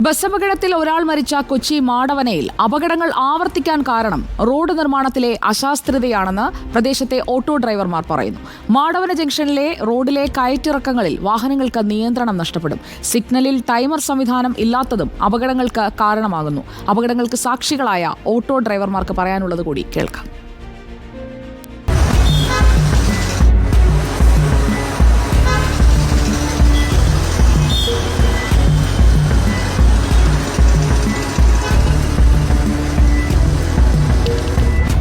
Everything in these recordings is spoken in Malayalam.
ബസ് അപകടത്തിൽ ഒരാൾ മരിച്ച കൊച്ചി മാടവനയിൽ അപകടങ്ങൾ ആവർത്തിക്കാൻ കാരണം റോഡ് നിർമ്മാണത്തിലെ അശാസ്ത്രതയാണെന്ന് പ്രദേശത്തെ ഓട്ടോ ഡ്രൈവർമാർ പറയുന്നു. മാടവന ജംഗ്ഷനിലെ റോഡിലെ കയറ്റിറക്കങ്ങളിൽ വാഹനങ്ങൾക്ക് നിയന്ത്രണം നഷ്ടപ്പെടും. സിഗ്നലിൽ ടൈമർ സംവിധാനം ഇല്ലാത്തതും അപകടങ്ങൾക്ക് കാരണമാകുന്നു. അപകടങ്ങൾക്ക് സാക്ഷികളായ ഓട്ടോ ഡ്രൈവർമാർക്ക് പറയാനുള്ളത് കൂടി കേൾക്കാം.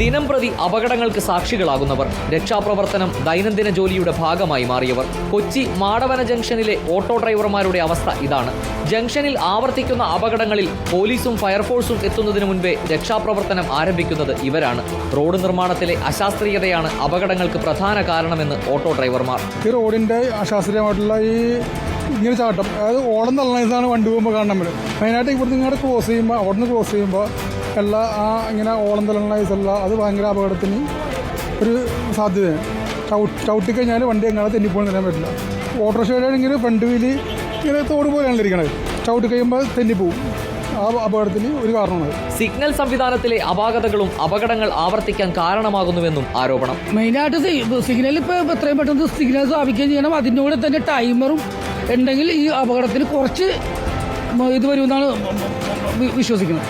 ദിനംപ്രതി അപകടങ്ങൾക്ക് സാക്ഷികളാകുന്നവർ, രക്ഷാപ്രവർത്തനം ദൈനംദിന ജോലിയുടെ ഭാഗമായി മാറിയവർ. കൊച്ചി മാടവന ജംഗ്ഷനിലെ ഓട്ടോ ഡ്രൈവർമാരുടെ അവസ്ഥ ഇതാണ്. ജംഗ്ഷനിൽ ആവർത്തിക്കുന്ന അപകടങ്ങളിൽ പോലീസും ഫയർഫോഴ്സും എത്തുന്നതിന് മുൻപേ രക്ഷാപ്രവർത്തനം ആരംഭിക്കുന്നത് ഇവരാണ്. റോഡ് നിർമ്മാണത്തിലെ അശാസ്ത്രീയതയാണ് അപകടങ്ങൾക്ക് പ്രധാന കാരണമെന്ന് ഓട്ടോ ഡ്രൈവർമാർ. ഈ റോഡിൻ്റെ അശാസ്ത്രീയമായിട്ടുള്ള ഇങ്ങനെ ചാട്ടം, അതായത് ഓളം തള്ളതാണ് വണ്ടി പോകുമ്പോൾ കാണാൻ പറ്റും. മെയിനായിട്ട് ഇവിടുന്ന് ഇങ്ങോട്ട് ക്രോസ് ചെയ്യുമ്പോൾ, അവിടെ നിന്ന് ക്രോസ് ചെയ്യുമ്പോൾ എല്ലാ ഇങ്ങനെ ഓളം തള്ളണ അത് ഭയങ്കര അപകടത്തിന് ഒരു സാധ്യതയാണ്. ചവിട്ടിക്കഴിഞ്ഞാൽ വണ്ടി എങ്ങനെ തെന്നിപ്പോയി തരാൻ പറ്റില്ല. ഓട്ടോറിക്ഷയിലാണെങ്കിൽ ഫ്രണ്ട് വീല് ഇങ്ങനെ തോട് പോലെയാണ് ഇരിക്കണത്. ചവിട്ടി കഴിയുമ്പോൾ തെന്നിപ്പോവും. ആ അപകടത്തിന് ഒരു കാരണമാണ്. സിഗ്നൽ സംവിധാനത്തിലെ അപാകതകളും അപകടങ്ങൾ ആവർത്തിക്കാൻ കാരണമാകുന്നുവെന്നും ആരോപണം. മെയിനായിട്ട് സിഗ്നൽ ഇപ്പോൾ എത്രയും പെട്ടെന്ന് സിഗ്നൽ സ്ഥാപിക്കുകയും ചെയ്യണം. അതിൻ്റെ കൂടെ തന്നെ ടൈമറും ഉണ്ടെങ്കിൽ ഈ അപകടത്തിന് കുറച്ച് ഇത് വരുമെന്നാണ് വിശ്വസിക്കുന്നത്.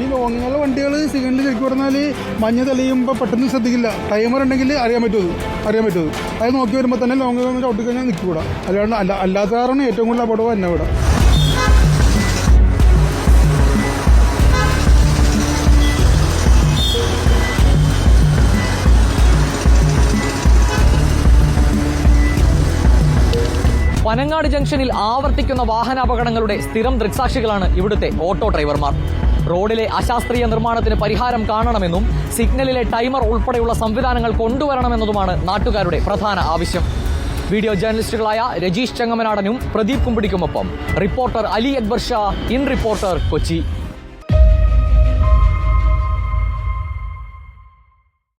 ഈ ലോങ്ങുള്ള വണ്ടികൾ സിഗ്നലിൽ ശരിക്കും പറഞ്ഞാൽ മഞ്ഞ് തെളിയുമ്പോൾ പെട്ടെന്ന് ശ്രദ്ധിക്കില്ല. ടൈമർ ഉണ്ടെങ്കിൽ അറിയാൻ പറ്റുമത്. അത് നോക്കി വരുമ്പോൾ തന്നെ ലോങ് ചവിട്ടിക്കഴിഞ്ഞാൽ നിൽക്കൂടാ. അല്ലാത്ത കാരണം ഏറ്റവും കൂടുതൽ അപകടം തന്നെ ഇവിടെ. പനങ്ങാട് ജംഗ്ഷനിൽ ആവർത്തിക്കുന്ന വാഹനാപകടങ്ങളുടെ സ്ഥിരം ദൃക്സാക്ഷികളാണ് ഇവിടുത്തെ ഓട്ടോ ഡ്രൈവർമാർ. റോഡിലെ അശാസ്ത്രീയ നിർമ്മാണത്തിന് പരിഹാരം കാണണമെന്നും സിഗ്നലിലെ ടൈമർ ഉൾപ്പെടെയുള്ള സംവിധാനങ്ങൾ കൊണ്ടുവരണമെന്നതുമാണ് നാട്ടുകാരുടെ പ്രധാന ആവശ്യം. വീഡിയോ ജേർണലിസ്റ്റുകളായ രജീഷ് ചെങ്ങമനാടനും പ്രദീപ് കുമ്പിടിക്കുമൊപ്പം reporter Ali Akbar Shah, in reporter, Kochi.